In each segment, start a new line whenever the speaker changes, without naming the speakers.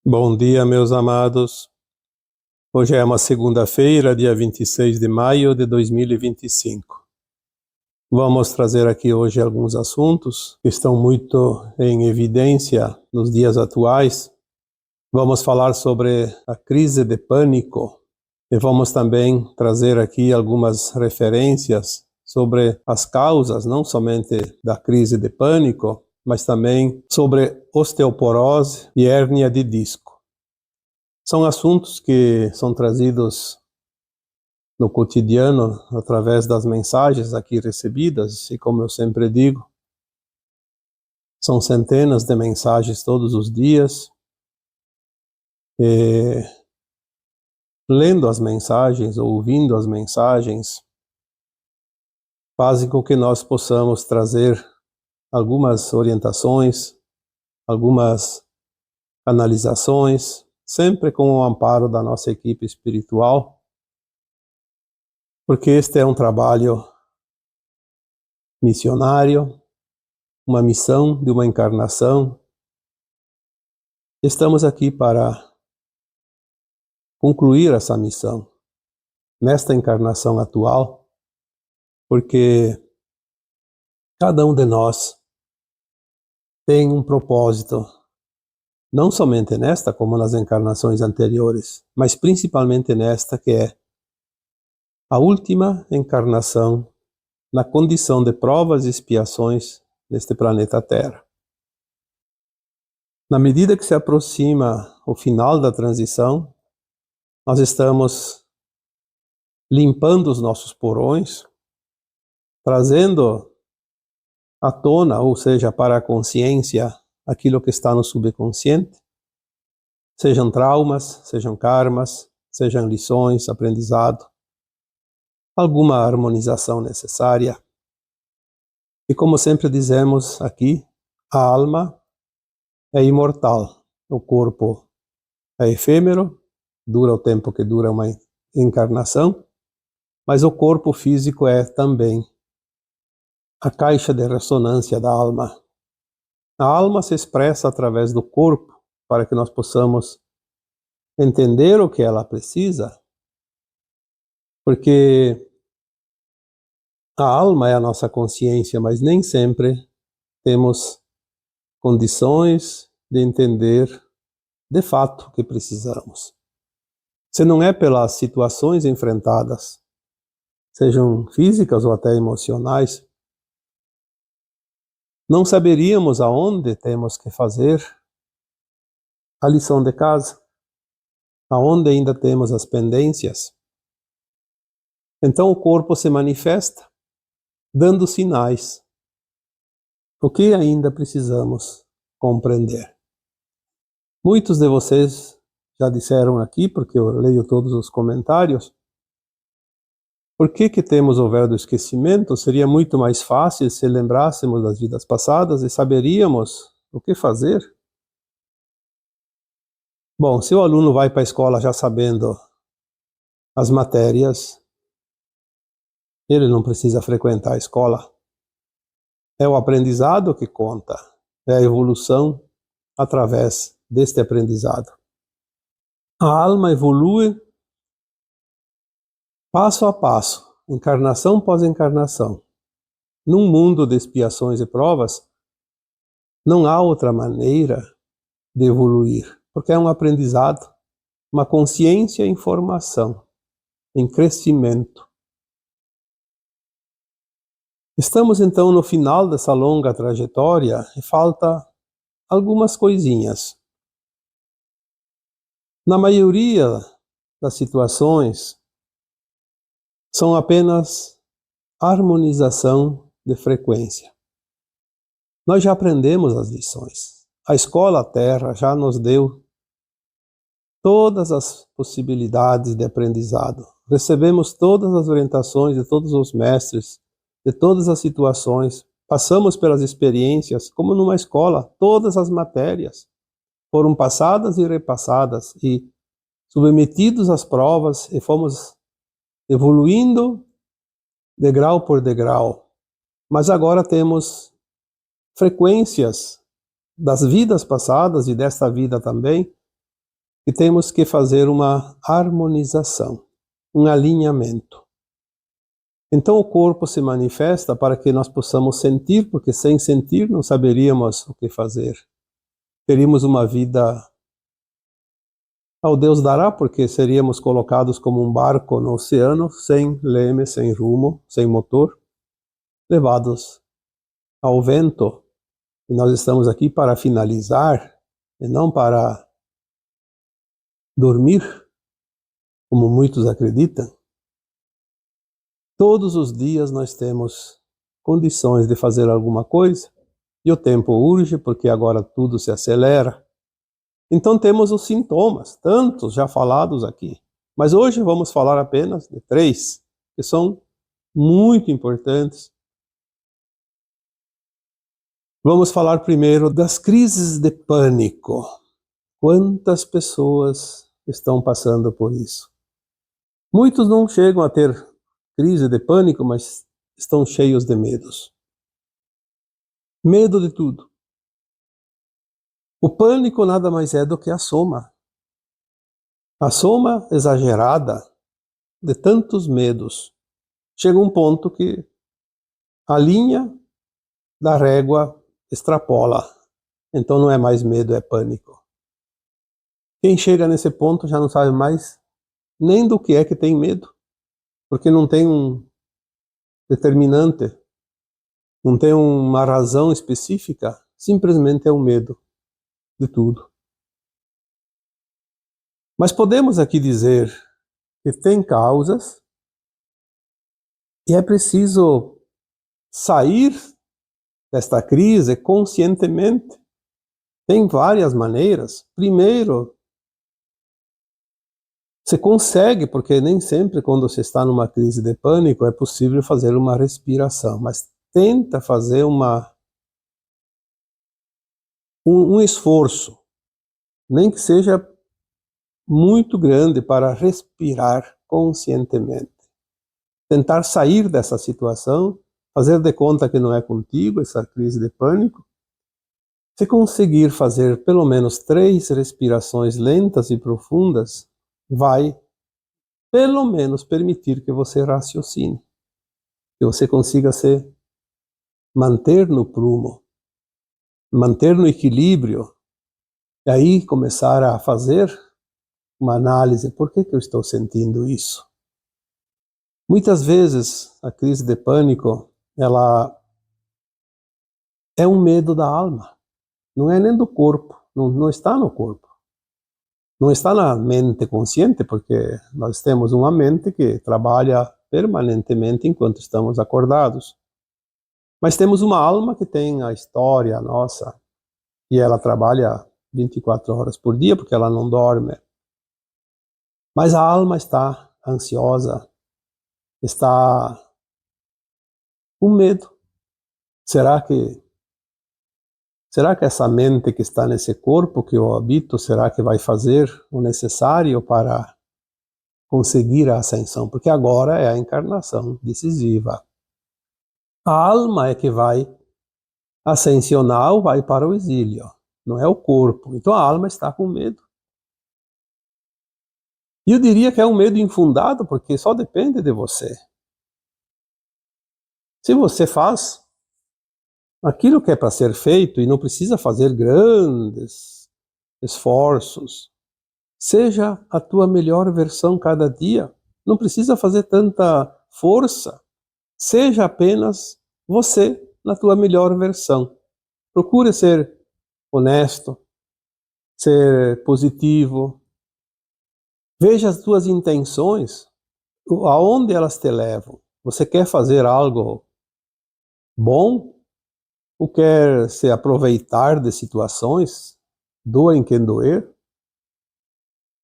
Bom dia, meus amados. Hoje é uma segunda-feira, dia 26 de maio de 2025. Vamos trazer aqui hoje alguns assuntos que estão muito em evidência nos dias atuais. Vamos falar sobre a crise de pânico e vamos também trazer aqui algumas referências sobre as causas, não somente da crise de pânico, mas também sobre osteoporose e hérnia de disco. São assuntos que são trazidos no cotidiano através das mensagens aqui recebidas, e como eu sempre digo, são centenas de mensagens todos os dias. E lendo as mensagens, ouvindo as mensagens, fazem com que nós possamos trazer algumas orientações, algumas canalizações, sempre com o amparo da nossa equipe espiritual, porque este é um trabalho missionário, uma missão de uma encarnação. Estamos aqui para concluir essa missão nesta encarnação atual, porque cada um de nós tem um propósito, não somente nesta, como nas encarnações anteriores, mas principalmente nesta, que é a última encarnação na condição de provas e expiações neste planeta Terra. Na medida que se aproxima o final da transição, nós estamos limpando os nossos porões, trazendo à tona, ou seja, para a consciência, aquilo que está no subconsciente, sejam traumas, sejam karmas, sejam lições, aprendizado, alguma harmonização necessária. E como sempre dizemos aqui, a alma é imortal, o corpo é efêmero, dura o tempo que dura uma encarnação, mas o corpo físico é também a caixa de ressonância da alma. A alma se expressa através do corpo para que nós possamos entender o que ela precisa, porque a alma é a nossa consciência, mas nem sempre temos condições de entender de fato o que precisamos. Se não é pelas situações enfrentadas, sejam físicas ou até emocionais, não saberíamos aonde temos que fazer a lição de casa, aonde ainda temos as pendências. Então o corpo se manifesta, dando sinais. O que ainda precisamos compreender? Muitos de vocês já disseram aqui, porque eu leio todos os comentários, por que temos o véu do esquecimento? Seria muito mais fácil se lembrássemos das vidas passadas e saberíamos o que fazer. Bom, se o aluno vai para a escola já sabendo as matérias, ele não precisa frequentar a escola. É o aprendizado que conta, é a evolução através deste aprendizado. A alma evolui passo a passo, encarnação após encarnação. Num mundo de expiações e provas, não há outra maneira de evoluir, porque é um aprendizado, uma consciência em formação, em crescimento. Estamos então no final dessa longa trajetória e falta algumas coisinhas. Na maioria das situações, são apenas harmonização de frequência. Nós já aprendemos as lições. A escola Terra já nos deu todas as possibilidades de aprendizado. Recebemos todas as orientações de todos os mestres, de todas as situações. Passamos pelas experiências, como numa escola, todas as matérias foram passadas e repassadas e submetidos às provas e fomos evoluindo degrau por degrau. Mas agora temos frequências das vidas passadas e desta vida também, que temos que fazer uma harmonização, um alinhamento. Então o corpo se manifesta para que nós possamos sentir, porque sem sentir não saberíamos o que fazer. Teríamos uma vida ao Deus dará, porque seríamos colocados como um barco no oceano, sem leme, sem rumo, sem motor, levados ao vento. E nós estamos aqui para finalizar, e não para dormir, como muitos acreditam. Todos os dias nós temos condições de fazer alguma coisa, e o tempo urge, porque agora tudo se acelera. Então temos os sintomas, tantos já falados aqui. Mas hoje vamos falar apenas de 3, que são muito importantes. Vamos falar primeiro das crises de pânico. Quantas pessoas estão passando por isso? Muitos não chegam a ter crise de pânico, mas estão cheios de medos. Medo de tudo. O pânico nada mais é do que a soma. A soma exagerada de tantos medos. Chega um ponto que a linha da régua extrapola. Então não é mais medo, é pânico. Quem chega nesse ponto já não sabe mais nem do que é que tem medo, porque não tem um determinante, não tem uma razão específica, simplesmente é o medo de tudo. Mas podemos aqui dizer que tem causas e é preciso sair desta crise conscientemente. Tem várias maneiras. Primeiro, você consegue, porque nem sempre quando você está numa crise de pânico é possível fazer uma respiração, mas tenta fazer um esforço, nem que seja muito grande, para respirar conscientemente. Tentar sair dessa situação, fazer de conta que não é contigo essa crise de pânico. Se conseguir fazer pelo menos 3 respirações lentas e profundas, vai pelo menos permitir que você raciocine, que você consiga se manter no prumo, manter no equilíbrio, e aí começar a fazer uma análise. Por que eu estou sentindo isso? Muitas vezes a crise de pânico, ela é um medo da alma, não é nem do corpo, não está no corpo. Não está na mente consciente, porque nós temos uma mente que trabalha permanentemente enquanto estamos acordados. Mas temos uma alma que tem a história nossa, e ela trabalha 24 horas por dia, porque ela não dorme. Mas a alma está ansiosa, está com medo. Será que essa mente que está nesse corpo que eu habito, será que vai fazer o necessário para conseguir a ascensão? Porque agora é a encarnação decisiva. A alma é que vai ascensionar ou vai para o exílio, não é o corpo. Então a alma está com medo. E eu diria que é um medo infundado, porque só depende de você. Se você faz aquilo que é para ser feito e não precisa fazer grandes esforços, seja a tua melhor versão cada dia. Não precisa fazer tanta força. Seja apenas você na tua melhor versão. Procure ser honesto, ser positivo. Veja as tuas intenções, aonde elas te levam. Você quer fazer algo bom? Ou quer se aproveitar de situações? Doa em quem doer.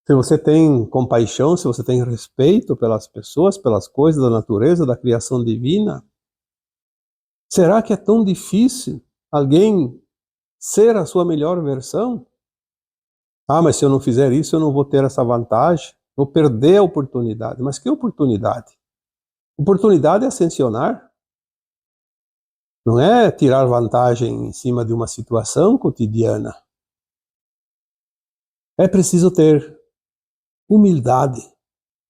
Se você tem compaixão, se você tem respeito pelas pessoas, pelas coisas da natureza, da criação divina, será que é tão difícil alguém ser a sua melhor versão? Ah, mas se eu não fizer isso, eu não vou ter essa vantagem, vou perder a oportunidade. Mas que oportunidade? Oportunidade é ascensionar, não é tirar vantagem em cima de uma situação cotidiana. É preciso ter humildade,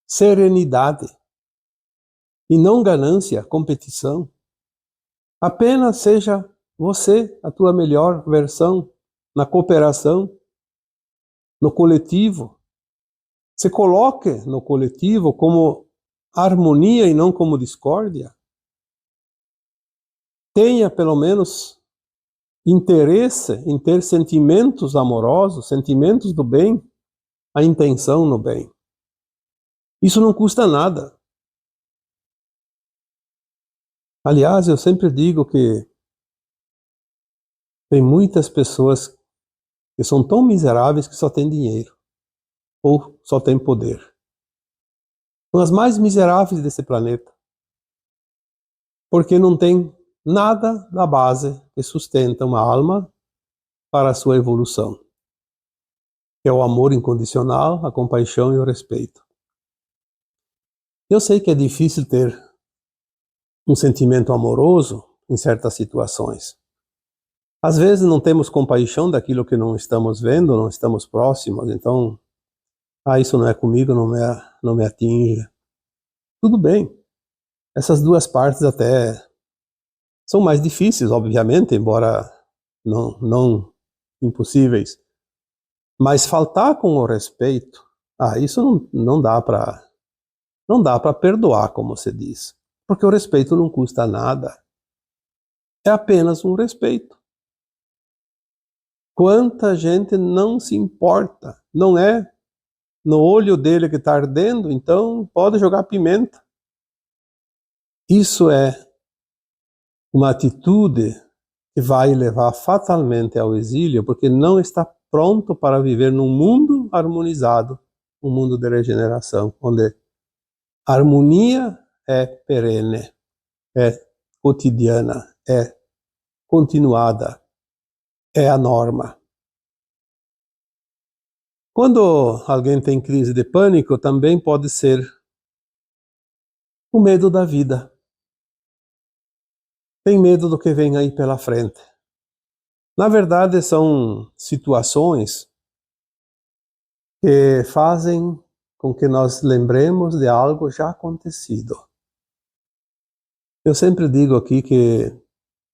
serenidade, e não ganância, competição. Apenas seja você a tua melhor versão na cooperação, no coletivo. Se coloque no coletivo como harmonia e não como discórdia. Tenha pelo menos interesse em ter sentimentos amorosos, sentimentos do bem, a intenção no bem. Isso não custa nada. Aliás, eu sempre digo que tem muitas pessoas que são tão miseráveis que só têm dinheiro ou só têm poder. São as mais miseráveis desse planeta, porque não tem nada na base que sustenta uma alma para a sua evolução, que é o amor incondicional, a compaixão e o respeito. Eu sei que é difícil ter um sentimento amoroso em certas situações. Às vezes não temos compaixão daquilo que não estamos vendo, não estamos próximos, então, isso não é comigo, não me atinge. Tudo bem. Essas duas partes até são mais difíceis, obviamente, embora não impossíveis. Mas faltar com o respeito, isso não dá para perdoar, como se diz. Porque o respeito não custa nada. É apenas um respeito. Quanta gente não se importa, não é no olho dele que está ardendo, então pode jogar pimenta. Isso é uma atitude que vai levar fatalmente ao exílio, porque não está pronto para viver num mundo harmonizado, um mundo de regeneração, onde a harmonia é perene, é cotidiana, é continuada, é a norma. Quando alguém tem crise de pânico, também pode ser o medo da vida. Tem medo do que vem aí pela frente. Na verdade, são situações que fazem com que nós lembremos de algo já acontecido. Eu sempre digo aqui que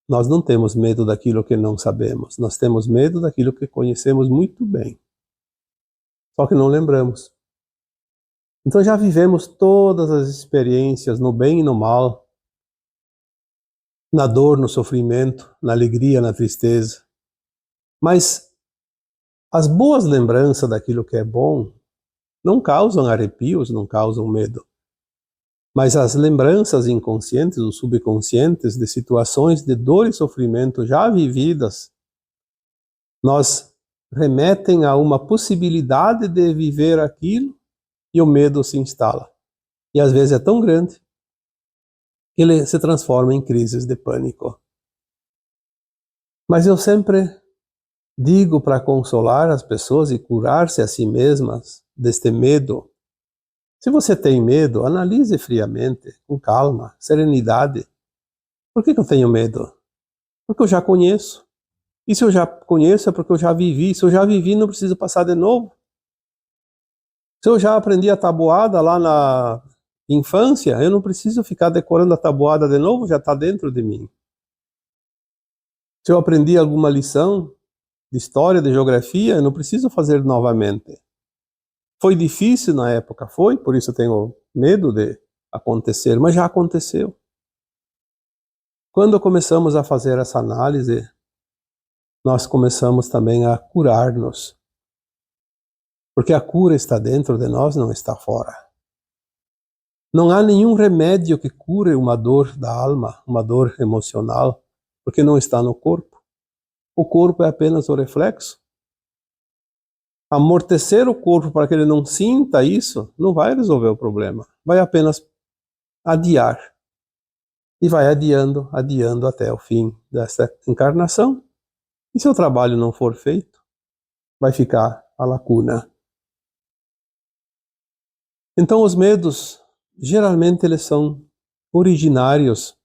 nós não temos medo daquilo que não sabemos, nós temos medo daquilo que conhecemos muito bem, só que não lembramos. Então já vivemos todas as experiências no bem e no mal, na dor, no sofrimento, na alegria, na tristeza. Mas as boas lembranças daquilo que é bom não causam arrepios, não causam medo. Mas as lembranças inconscientes ou subconscientes de situações de dor e sofrimento já vividas, nós remetem a uma possibilidade de viver aquilo e o medo se instala. E às vezes é tão grande que ele se transforma em crises de pânico. Mas eu sempre digo para consolar as pessoas e curar-se a si mesmas deste medo. Se você tem medo, analise friamente, com calma, serenidade. Por que eu tenho medo? Porque eu já conheço. E se eu já conheço é porque eu já vivi. Se eu já vivi, não preciso passar de novo. Se eu já aprendi a tabuada lá na infância, eu não preciso ficar decorando a tabuada de novo, já está dentro de mim. Se eu aprendi alguma lição de história, de geografia, eu não preciso fazer novamente. Foi difícil na época, foi, por isso eu tenho medo de acontecer, mas já aconteceu. Quando começamos a fazer essa análise, nós começamos também a curar-nos. Porque a cura está dentro de nós, não está fora. Não há nenhum remédio que cure uma dor da alma, uma dor emocional, porque não está no corpo. O corpo é apenas o reflexo. Amortecer o corpo para que ele não sinta isso, não vai resolver o problema. Vai apenas adiar. E vai adiando, adiando até o fim dessa encarnação. E se o trabalho não for feito, vai ficar a lacuna. Então os medos, geralmente eles são originários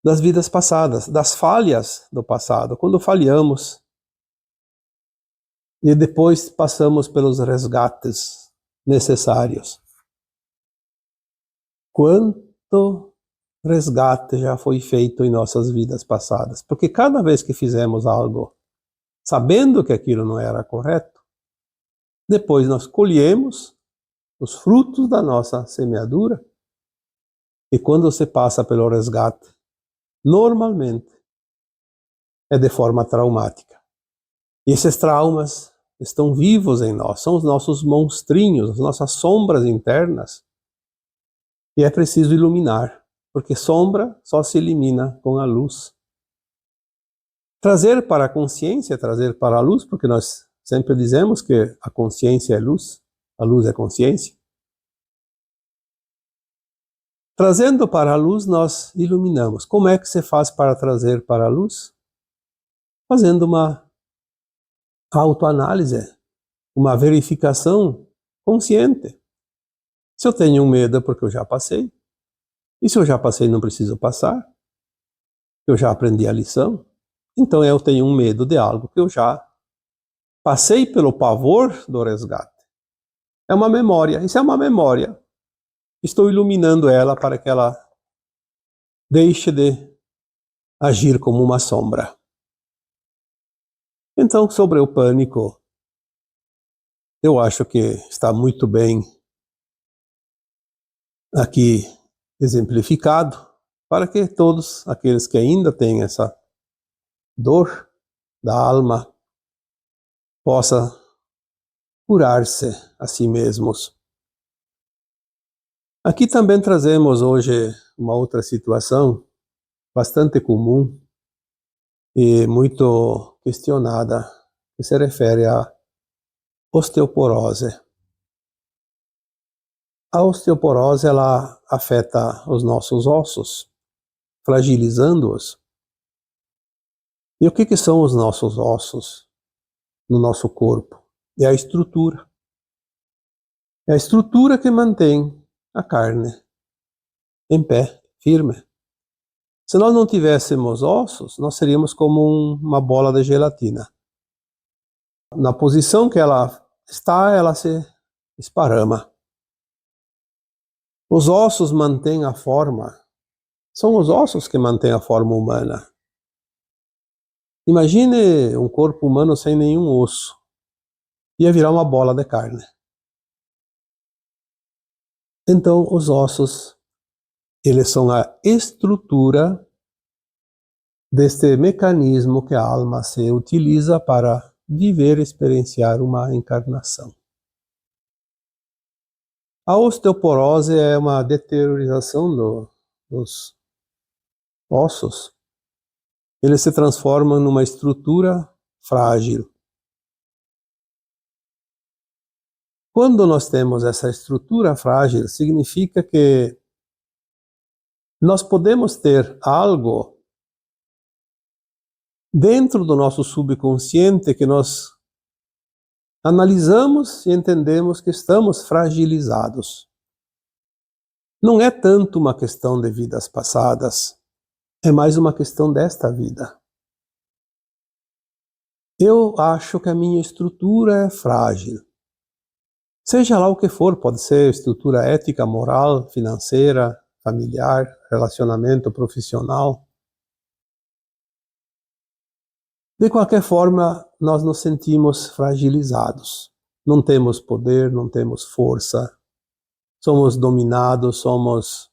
das vidas passadas, das falhas do passado. Quando falhamos, e depois passamos pelos resgates necessários. Quanto resgate já foi feito em nossas vidas passadas? Porque cada vez que fizemos algo sabendo que aquilo não era correto, depois nós colhemos os frutos da nossa semeadura, e quando você passa pelo resgate, normalmente é de forma traumática. E esses traumas estão vivos em nós, são os nossos monstrinhos, as nossas sombras internas, e é preciso iluminar, porque sombra só se elimina com a luz. Trazer para a consciência, trazer para a luz, porque nós sempre dizemos que a consciência é luz, a luz é consciência. Trazendo para a luz, nós iluminamos. Como é que se faz para trazer para a luz? Fazendo uma autoanálise, uma verificação consciente. Se eu tenho um medo é porque eu já passei. E se eu já passei, não preciso passar. Eu já aprendi a lição. Então eu tenho um medo de algo que eu já passei pelo pavor do resgate. É uma memória. Isso é uma memória. Estou iluminando ela para que ela deixe de agir como uma sombra. Então, sobre o pânico, eu acho que está muito bem aqui exemplificado, para que todos aqueles que ainda têm essa dor da alma possam curar-se a si mesmos. Aqui também trazemos hoje uma outra situação bastante comum e muito questionada, que se refere à osteoporose. A osteoporose, ela afeta os nossos ossos, fragilizando-os. E o que são os nossos ossos no nosso corpo? É a estrutura. É a estrutura que mantém a carne em pé, firme. Se nós não tivéssemos ossos, nós seríamos como uma bola de gelatina. Na posição que ela está, ela se esparrama. Os ossos mantêm a forma. São os ossos que mantêm a forma humana. Imagine um corpo humano sem nenhum osso. Ia virar uma bola de carne. Então, os ossos, eles são a estrutura deste mecanismo que a alma se utiliza para viver e experienciar uma encarnação. A osteoporose é uma deteriorização dos ossos. Eles se transformam numa estrutura frágil. Quando nós temos essa estrutura frágil, significa que nós podemos ter algo dentro do nosso subconsciente que nós analisamos e entendemos que estamos fragilizados. Não é tanto uma questão de vidas passadas, é mais uma questão desta vida. Eu acho que a minha estrutura é frágil. Seja lá o que for, pode ser estrutura ética, moral, financeira, familiar, relacionamento profissional. De qualquer forma, nós nos sentimos fragilizados. Não temos poder, não temos força. Somos dominados, somos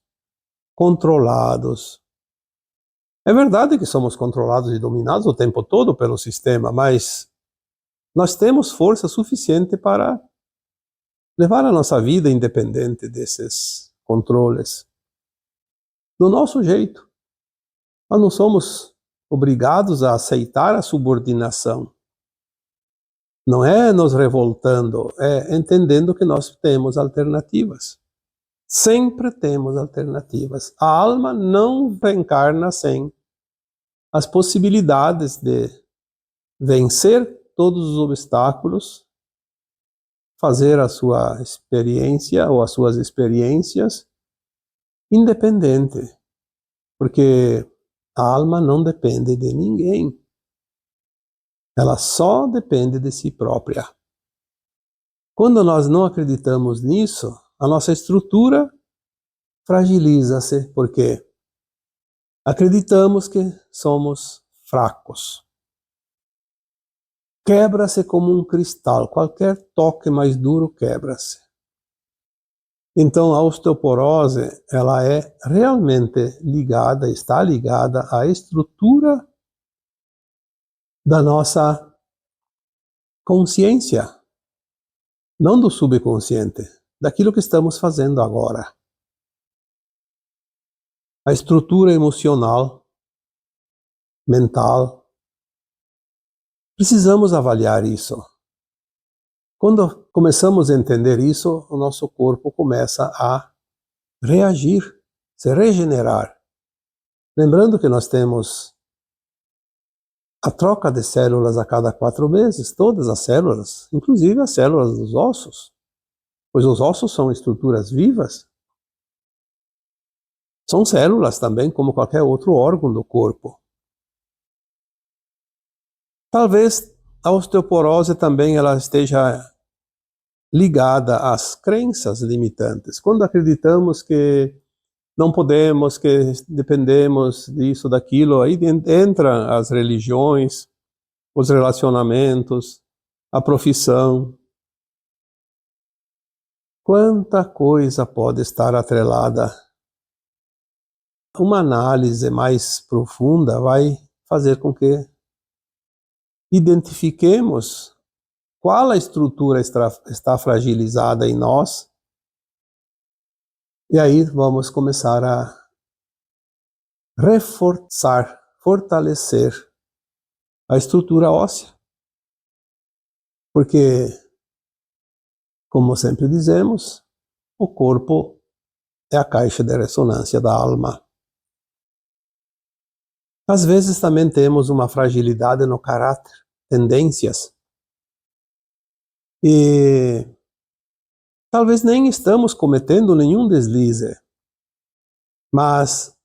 controlados. É verdade que somos controlados e dominados o tempo todo pelo sistema, mas nós temos força suficiente para levar a nossa vida independente desses controles. Do nosso jeito. Nós não somos obrigados a aceitar a subordinação. Não é nos revoltando, é entendendo que nós temos alternativas. Sempre temos alternativas. A alma não reencarna sem as possibilidades de vencer todos os obstáculos, fazer a sua experiência ou as suas experiências independente, porque a alma não depende de ninguém. Ela só depende de si própria. Quando nós não acreditamos nisso, a nossa estrutura fragiliza-se, porque acreditamos que somos fracos. Quebra-se como um cristal, qualquer toque mais duro quebra-se. Então a osteoporose, ela é realmente ligada, está ligada à estrutura da nossa consciência, não do subconsciente, daquilo que estamos fazendo agora. A estrutura emocional, mental. Precisamos avaliar isso. Quando começamos a entender isso, o nosso corpo começa a reagir, se regenerar. Lembrando que nós temos a troca de células a cada 4 meses, todas as células, inclusive as células dos ossos, pois os ossos são estruturas vivas. São células também, como qualquer outro órgão do corpo. Talvez a osteoporose também ela esteja ligada às crenças limitantes. Quando acreditamos que não podemos, que dependemos disso, daquilo, aí entram as religiões, os relacionamentos, a profissão. Quanta coisa pode estar atrelada. Uma análise mais profunda vai fazer com que identifiquemos qual a estrutura está fragilizada em nós, e aí vamos começar a reforçar, fortalecer a estrutura óssea. Porque, como sempre dizemos, o corpo é a caixa de ressonância da alma. Às vezes também temos uma fragilidade no caráter, tendências. E talvez nem estamos cometendo nenhum deslize, mas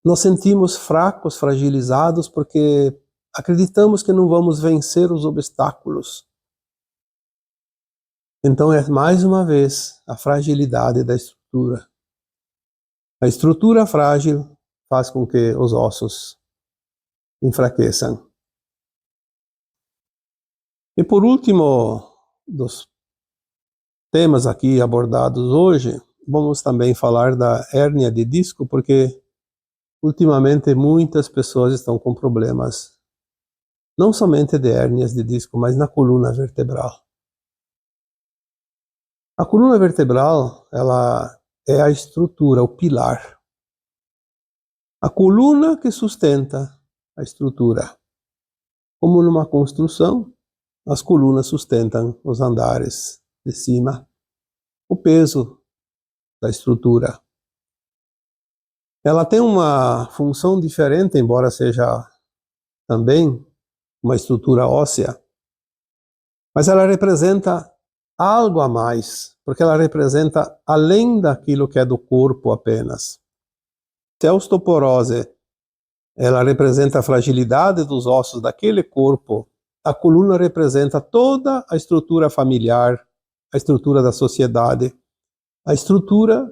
nos sentimos fracos, fragilizados, porque acreditamos que não vamos vencer os obstáculos. Então é mais uma vez a fragilidade da estrutura. A estrutura frágil faz com que os ossos enfraqueçam. E por último, dos temas aqui abordados hoje, vamos também falar da hérnia de disco, porque ultimamente muitas pessoas estão com problemas, não somente de hérnias de disco, mas na coluna vertebral. A coluna vertebral, ela é a estrutura, o pilar. A coluna que sustenta a estrutura. Como numa construção, as colunas sustentam os andares de cima, o peso da estrutura. Ela tem uma função diferente, embora seja também uma estrutura óssea, mas ela representa algo a mais, porque ela representa além daquilo que é do corpo apenas. Se a osteoporose ela representa a fragilidade dos ossos daquele corpo, a coluna representa toda a estrutura familiar, a estrutura da sociedade, a estrutura,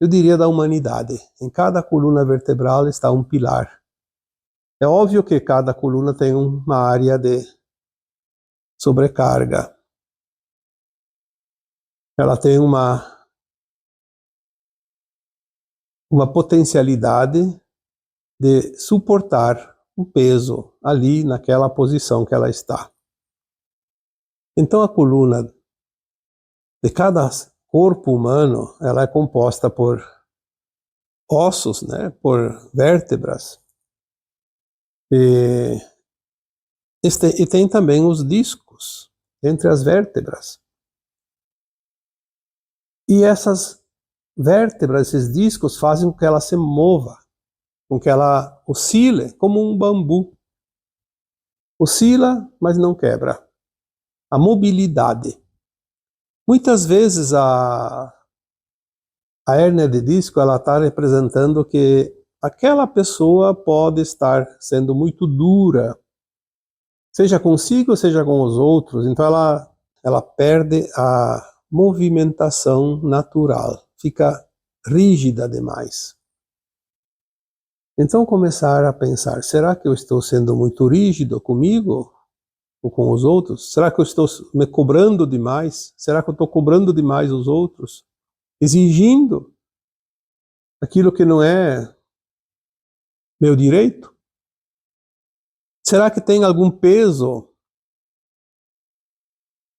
eu diria, da humanidade. Em cada coluna vertebral está um pilar. É óbvio que cada coluna tem uma área de sobrecarga. Ela tem uma potencialidade de suportar um peso ali naquela posição que ela está. Então a coluna de cada corpo humano, ela é composta por ossos, né, por vértebras, e tem também os discos entre as vértebras. E essas vértebras, esses discos, fazem com que ela se mova, com que ela oscile como um bambu. Oscila, mas não quebra. A mobilidade. Muitas vezes a hérnia de disco ela está representando que aquela pessoa pode estar sendo muito dura, seja consigo, seja com os outros. Então ela perde a movimentação natural, fica rígida demais. Então começar a pensar, será que eu estou sendo muito rígido comigo ou com os outros? Será que eu estou me cobrando demais? Será que eu estou cobrando demais os outros? Exigindo aquilo que não é meu direito? Será que tem algum peso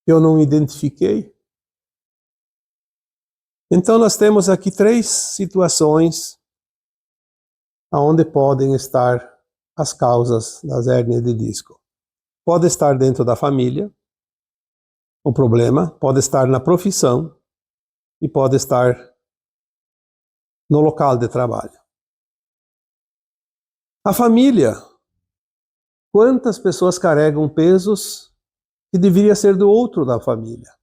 que eu não identifiquei? Então nós temos aqui 3 situações onde podem estar as causas das hérnias de disco. Pode estar dentro da família, o problema, pode estar na profissão e pode estar no local de trabalho. A família, quantas pessoas carregam pesos que deveria ser do outro da família?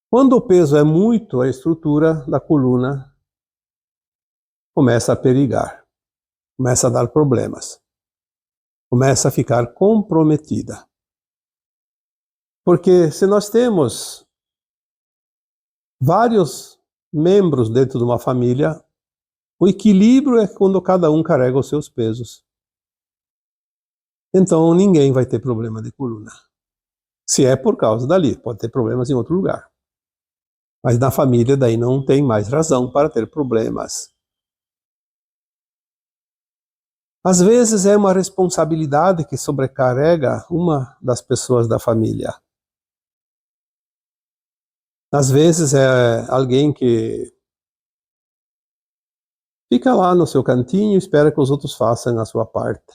Quando o peso é muito, a estrutura da coluna começa a perigar, começa a dar problemas, começa a ficar comprometida. Porque se nós temos vários membros dentro de uma família, o equilíbrio é quando cada um carrega os seus pesos. Então ninguém vai ter problema de coluna. Se é por causa dali, pode ter problemas em outro lugar. Mas na família daí não tem mais razão para ter problemas. Às vezes é uma responsabilidade que sobrecarrega uma das pessoas da família. Às vezes é alguém que fica lá no seu cantinho e espera que os outros façam a sua parte.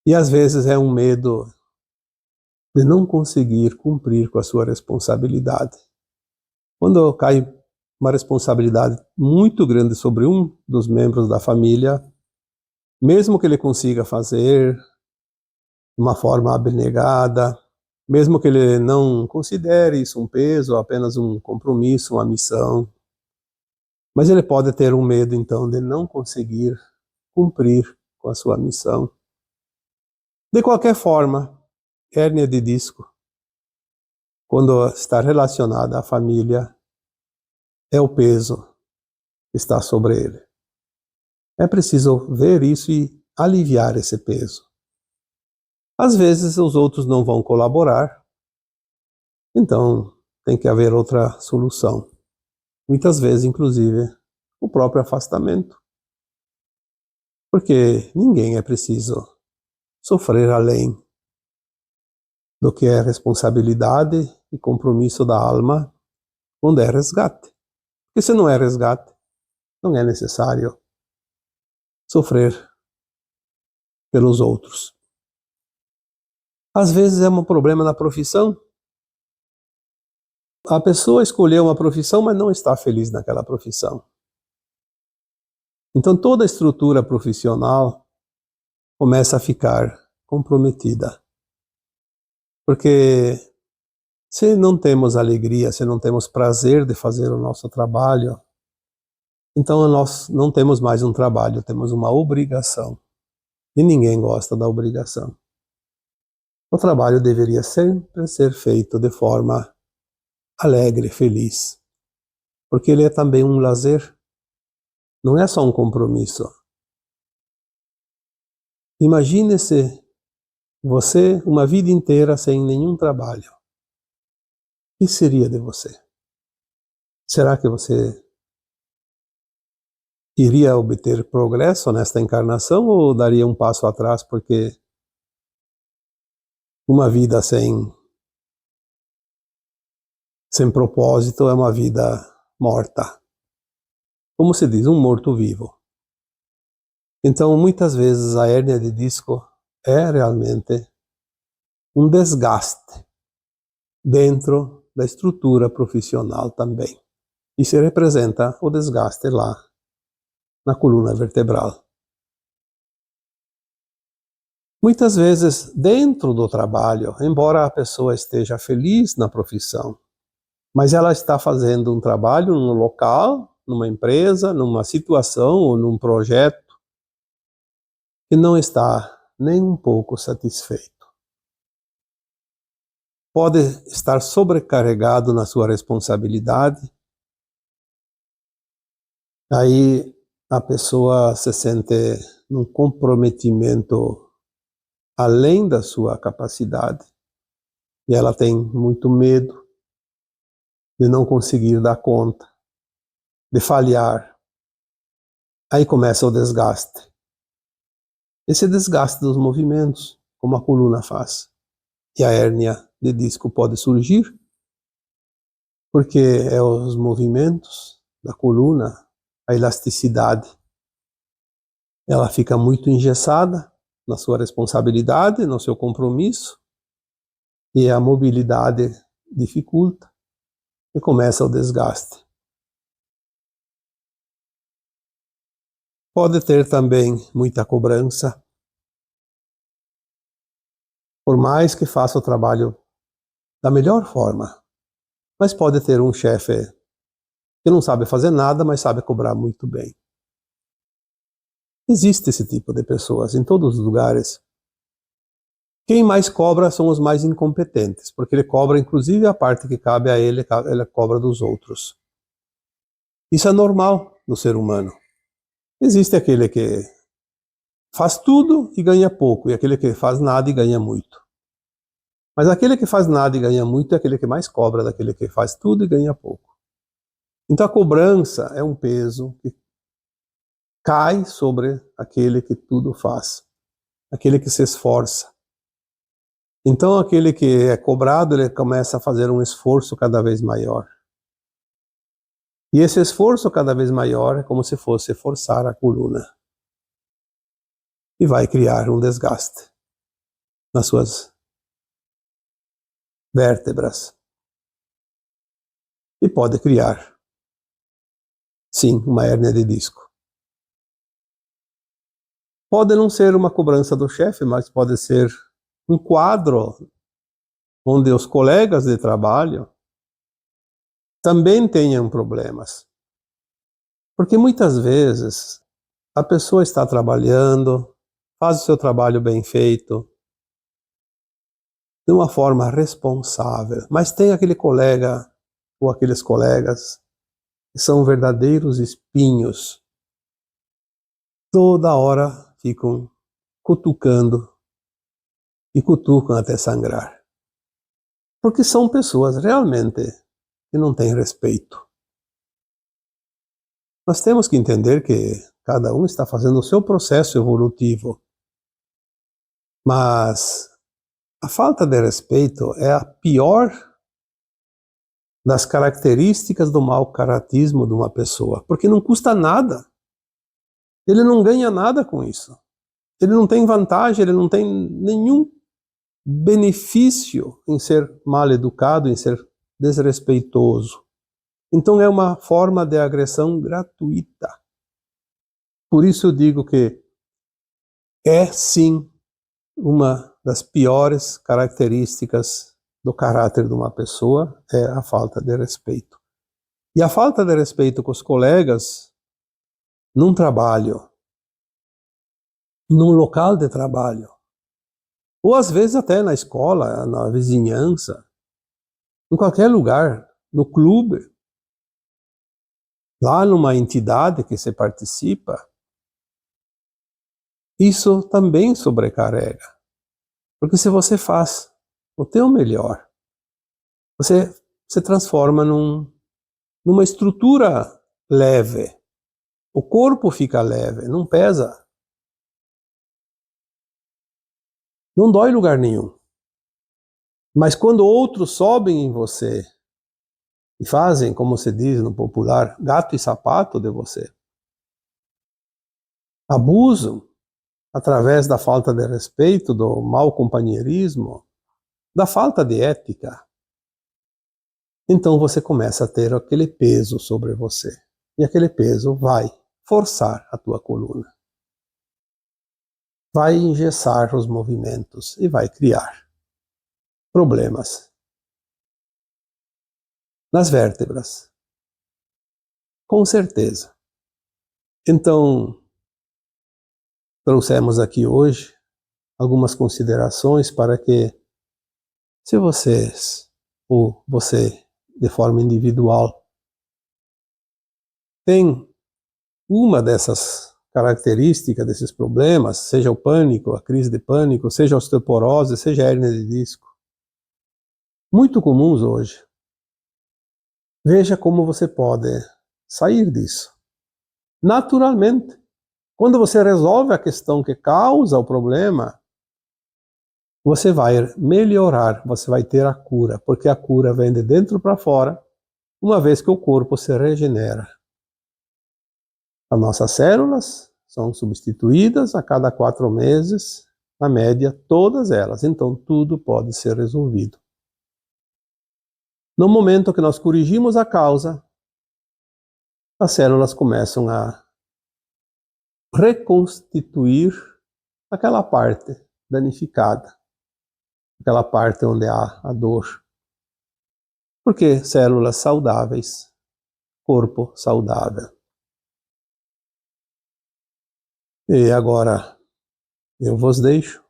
E às vezes é um medo de não conseguir cumprir com a sua responsabilidade. Quando cai uma responsabilidade muito grande sobre um dos membros da família, mesmo que ele consiga fazer de uma forma abnegada, mesmo que ele não considere isso um peso, apenas um compromisso, uma missão, mas ele pode ter um medo então de não conseguir cumprir com a sua missão. De qualquer forma, hérnia de disco, quando está relacionada à família, é o peso que está sobre ele. É preciso ver isso e aliviar esse peso. Às vezes os outros não vão colaborar, então tem que haver outra solução. Muitas vezes, inclusive, o próprio afastamento. Porque ninguém é preciso sofrer além do que é responsabilidade e compromisso da alma quando é resgate. Porque se não é resgate, não é necessário sofrer pelos outros. Às vezes é um problema na profissão. A pessoa escolheu uma profissão, mas não está feliz naquela profissão. Então toda a estrutura profissional começa a ficar comprometida. Porque se não temos alegria, se não temos prazer de fazer o nosso trabalho, então nós não temos mais um trabalho, temos uma obrigação. E ninguém gosta da obrigação. O trabalho deveria sempre ser feito de forma alegre, feliz. Porque ele é também um lazer. Não é só um compromisso. Imagine-se você uma vida inteira sem nenhum trabalho. O que seria de você? Será que você iria obter progresso nesta encarnação ou daria um passo atrás porque uma vida sem propósito é uma vida morta? Como se diz, um morto-vivo. Então, muitas vezes a hérnia de disco é realmente um desgaste dentro da estrutura profissional também. E se representa o desgaste lá na coluna vertebral. Muitas vezes, dentro do trabalho, embora a pessoa esteja feliz na profissão, mas ela está fazendo um trabalho num local, numa empresa, numa situação ou num projeto que não está nem um pouco satisfeito. Pode estar sobrecarregado na sua responsabilidade. Aí a pessoa se sente num comprometimento além da sua capacidade e ela tem muito medo de não conseguir dar conta, de falhar. Aí começa o desgaste. Esse desgaste dos movimentos, como a coluna faz. E a hérnia de disco pode surgir porque é os movimentos da coluna, a elasticidade, ela fica muito engessada na sua responsabilidade, no seu compromisso, e a mobilidade dificulta e começa o desgaste. Pode ter também muita cobrança, por mais que faça o trabalho da melhor forma, mas pode ter um chefe que não sabe fazer nada, mas sabe cobrar muito bem. Existe esse tipo de pessoas em todos os lugares. Quem mais cobra são os mais incompetentes, porque ele cobra inclusive a parte que cabe a ele, ele cobra dos outros. Isso é normal no ser humano. Existe aquele que faz tudo e ganha pouco, e aquele que faz nada e ganha muito. Mas aquele que faz nada e ganha muito é aquele que mais cobra daquele que faz tudo e ganha pouco. Então a cobrança é um peso que cai sobre aquele que tudo faz, aquele que se esforça. Então aquele que é cobrado, ele começa a fazer um esforço cada vez maior. E esse esforço cada vez maior é como se fosse forçar a coluna. E vai criar um desgaste nas suas vértebras. E pode criar, sim, uma hérnia de disco. Pode não ser uma cobrança do chefe, mas pode ser um quadro onde os colegas de trabalho também tenham problemas. Porque muitas vezes a pessoa está trabalhando, faz o seu trabalho bem feito, de uma forma responsável, mas tem aquele colega ou aqueles colegas que são verdadeiros espinhos. Toda hora ficam cutucando e cutucam até sangrar. Porque são pessoas realmente que não têm respeito. Nós temos que entender que cada um está fazendo o seu processo evolutivo, mas a falta de respeito é a pior das características do mau caratismo de uma pessoa, porque não custa nada. Ele não ganha nada com isso. Ele não tem vantagem, ele não tem nenhum benefício em ser mal educado, em ser desrespeitoso. Então é uma forma de agressão gratuita. Por isso eu digo que é sim uma das piores características do caráter de uma pessoa, é a falta de respeito. E a falta de respeito com os colegas num trabalho, num local de trabalho, ou às vezes até na escola, na vizinhança, em qualquer lugar, no clube, lá numa entidade que você participa, isso também sobrecarrega. Porque se você faz o teu melhor, você se transforma numa estrutura leve. O corpo fica leve, não pesa. Não dói em lugar nenhum. Mas quando outros sobem em você e fazem, como se diz no popular, gato e sapato de você, abusam através da falta de respeito, do mau companheirismo, da falta de ética, então você começa a ter aquele peso sobre você. E aquele peso vai forçar a tua coluna. Vai engessar os movimentos e vai criar problemas nas vértebras. Com certeza. Então, trouxemos aqui hoje algumas considerações para que, se vocês, ou você de forma individual, tem uma dessas características, desses problemas, seja o pânico, a crise de pânico, seja a osteoporose, seja a hérnia de disco, muito comuns hoje, veja como você pode sair disso. Naturalmente, quando você resolve a questão que causa o problema, você vai melhorar, você vai ter a cura, porque a cura vem de dentro para fora, uma vez que o corpo se regenera. As nossas células são substituídas a cada 4 meses, na média, todas elas. Então, tudo pode ser resolvido. No momento que nós corrigimos a causa, as células começam a reconstituir aquela parte danificada, aquela parte onde há a dor. Porque células saudáveis, corpo saudável. E agora eu vos deixo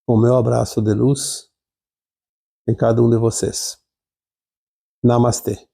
com o meu abraço de luz em cada um de vocês. Namastê.